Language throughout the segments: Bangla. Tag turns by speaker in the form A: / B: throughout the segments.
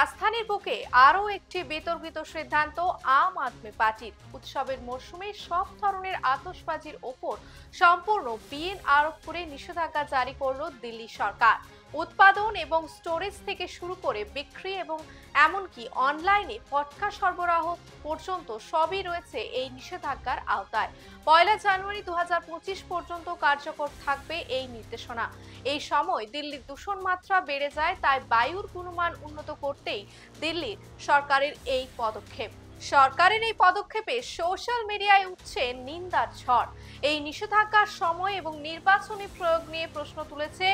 A: রাজধানীর বুকে আরও একটি বিতর্কিত সিদ্ধান্ত আম আদমি পার্টির। উৎসবের মরশুমে সব ধরনের আতশবাজির ওপর সম্পূর্ণ বিন আরোপ করে নিষেধাজ্ঞা জারি করল দিল্লি সরকার। উৎপাদন এবং স্টোরেজ থেকে শুরু করে বিক্রি এবং এমনকি অনলাইনে পটকা সরবরাহ পর্যন্ত সবই রয়েছে এই নিষেধাজ্ঞার আওতায়। 1 জানুয়ারি 2025 পর্যন্ত কার্যকর থাকবে এই নির্দেশনা। এই সময় দিল্লির দূষণ মাত্রা বেড়ে যায়, তাই বায়ুর গুণমান উন্নত করতেই দিল্লির সরকারের এই পদক্ষেপ। সরকারের এই পদক্ষেপে সোশ্যাল মিডিয়ায় উঠছে নিন্দার ঝড়। এই নিষেধাজ্ঞার সময় এবং নির্বাচনী প্রয়োগ নিয়ে প্রশ্ন তুলেছে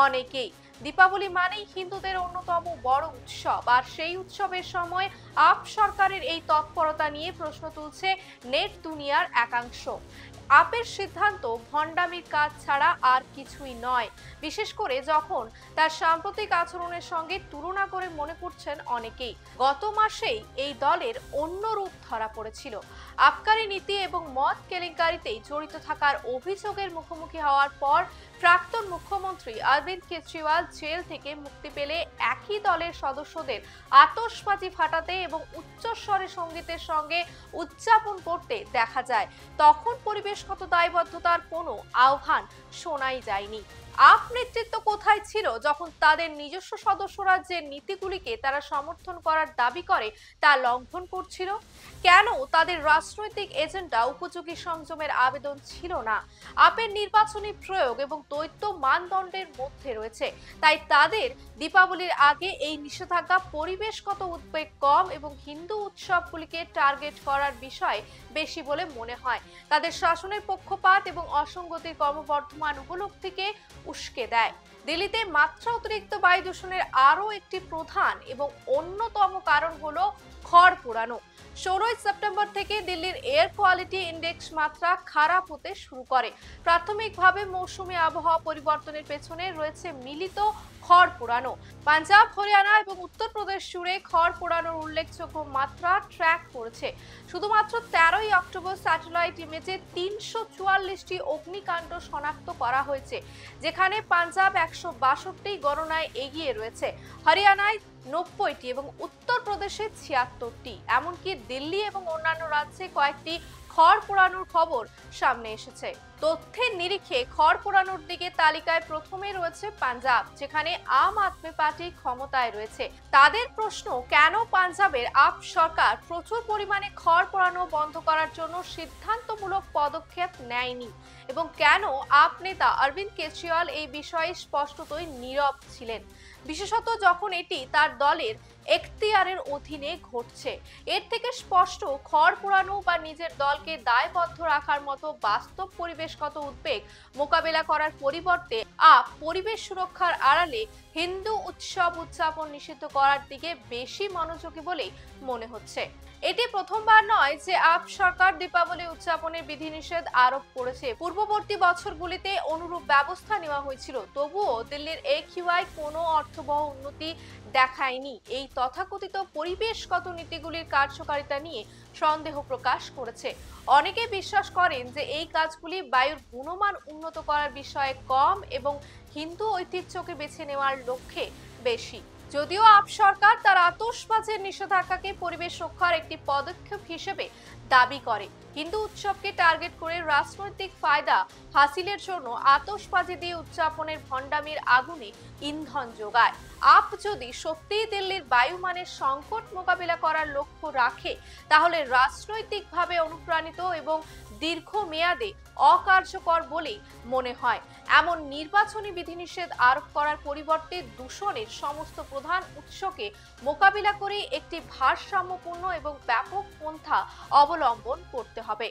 A: অনেকেই। দীপাবলি মানেই হিন্দুদের অন্যতম বড় উৎসব, আর সেই উৎসবের সময় আপ সরকারের এই তৎপরতা নিয়ে প্রশ্ন তুলছে নেট দুনিয়ার একাংশ। আপের সিদ্ধান্ত ভণ্ডামির কাজ ছাড়া আর কিছুই নয়, বিশেষ করে যখন তার সাম্প্রতিক আচরণের সঙ্গে তুলনা করে মনে করছেন অনেকেই। গত মাসেই এই দলের অন্য রূপ ধরা পড়েছিল। আবকারি নীতি এবং মদ কেলেঙ্কারিতে জড়িত থাকার অভিযোগের মুখোমুখি হওয়ার পর প্রাক্তন মুখ্যমন্ত্রী অরবিন্দ কেজরিওয়াল জেল থেকে মুক্তি পেলে একই দলের সদস্যদের আতশবাজি ফাটাতে এবং উচ্চস্বরে সঙ্গীতের সঙ্গে উদযাপন করতে দেখা যায়। তখন পরিবেশগত দায়বদ্ধতার কোনো আহ্বান শোনাই যায়নি। আপ নেতৃত্ব কোথায় ছিল যখন তাদের নিজস্ব সদস্যরা যে নীতিগুলিকে তারা সমর্থন করার দাবি করে তা লঙ্ঘন করছিল? কেন তাদের রাজনৈতিক এজেন্ডা উপযোগী সংযমের আবেদন ছিল না? আপের নির্বাচনী প্রয়োগ এবং দ্বৈত মানদণ্ডের মধ্যে রয়েছে, তাই তাদের দীপাবলির আগে এই নিষেধাজ্ঞা পরিবেশগত উদ্বেগ কম এবং হিন্দু উৎসবগুলিকে টার্গেট করার বিষয়ে বেশি বলে মনে হয়। তাদের শাসনের পক্ষপাত এবং অসঙ্গতির ক্রমবর্ধমান উপলব্ধিকে উস্কে দেয়। দিল্লিতে মাত্রা অতিরিক্ত বায়ু দূষণের আরও একটি প্রধান এবং অন্যতম কারণ হলো খড় পোড়ানো। 16 সেপ্টেম্বর থেকে দিল্লির এয়ার কোয়ালিটি ইন্ডেক্স মাত্রা খারাপ হতে শুরু করে। প্রাথমিকভাবে মৌসুমী আবহাওয়া পরিবর্তনের পেছনে রয়েছে মিলিত খড় পোড়ানো। পাঞ্জাব, হরিয়ানা এবং উত্তরপ্রদেশ জুড়ে খড় পোড়ানোর উল্লেখযোগ্য মাত্রা ট্র্যাক করেছে। শুধুমাত্র 13 অক্টোবর স্যাটেলাইট ইমেজে 344টি অগ্নিকাণ্ড শনাক্ত করা হয়েছে, যেখানে পাঞ্জাব 162টি গণনায় এগিয়ে রয়েছে, হরিয়ানায় 90টি এবং উত্তরপ্রদেশে 76টি। এমনকি দিল্লি এবং অন্যান্য রাজ্যে কয়েকটি খড় পোড়ানোর খবর সামনে এসেছে। তথ্যের নিরিখে খড় পোড়ানোর দিকে তালিকায় প্রথমে রয়েছে পাঞ্জাব, যেখানে আম আদমি পার্টি ক্ষমতায় রয়েছে। তাদের প্রশ্ন, কেন পাঞ্জাবের আপ সরকার প্রচুর পরিমাণে খড় পোড়ানো বন্ধ করার জন্য সিদ্ধান্তমূলক পদক্ষেপ নেয়নি এবং কেন আপ নেতা অরবিন্দ কেজরিওয়াল এই বিষয়ে স্পষ্টতই নীরব ছিলেন, বিশেষত যখন এটি তার দলের এখতিয়ারের অধীনে ঘটছে। এর থেকে স্পষ্ট, খড় পোড়ানো বা নিজের দলকে দায়বদ্ধ রাখার মতো বাস্তব পরিবেশগত উদ্বেগ মোকাবেলা করার পরিবর্তে আপ পরিবেশ সুরক্ষার আড়ালে হিন্দু উৎসব উদযাপন নিষিদ্ধ করার দিকে বেশি মনোযোগী বলেই মনে হচ্ছে। এটি প্রথমবার নয় যে আপ সরকার দীপাবলি উদযাপনের বিধিনিষেধ আরোপ করেছে। পূর্ববর্তী বছরগুলিতে অনুরূপ ব্যবস্থা নেওয়া হয়েছিল, তবুও দিল্লির AQI কোনো অর্থবহ উন্নতি দেখায়নি। এই তথাকথিত পরিবেশগত নীতিগুলির কার্যকারিতা নিয়ে সন্দেহ প্রকাশ করেছে। অনেকে বিশ্বাস করেন যে এই কাজগুলি বায়ুর গুণমান উন্নত করার বিষয়ে কম এবং হিন্দু ঐতিহ্যকে বেছে নেওয়ার লক্ষ্যে বেশি। যদিও আপ সরকার তার আতশবাজির নিষেধাজ্ঞাকে পরিবেশ রক্ষার একটি পদক্ষেপ হিসেবে দাবি করে, হিন্দু উৎসবকে টার্গেট করে রাজনৈতিক ফায়দা হাসিলের জন্য আতশবাজি দিয়ে উদযাপনের ভণ্ডামির আগুনে ইন্ধন যোগায়। আপ যদি সত্যিই দিল্লির বায়ুমানের সংকট মোকাবিলা করার লক্ষ্য রাখে, তাহলে রাজনৈতিকভাবে অনুপ্রাণিত এবং দীর্ঘমেয়াদে অকার্যকর বলেই মনে হয়। এমন নির্বাচনী বিধিনিষেধ আরোপ করার পরিবর্তে দূষণের সমস্ত প্রধান উৎসকে মোকাবিলা করে একটি ভারসাম্যপূর্ণ এবং ব্যাপক পন্থা অবলম্বন করতে হবে।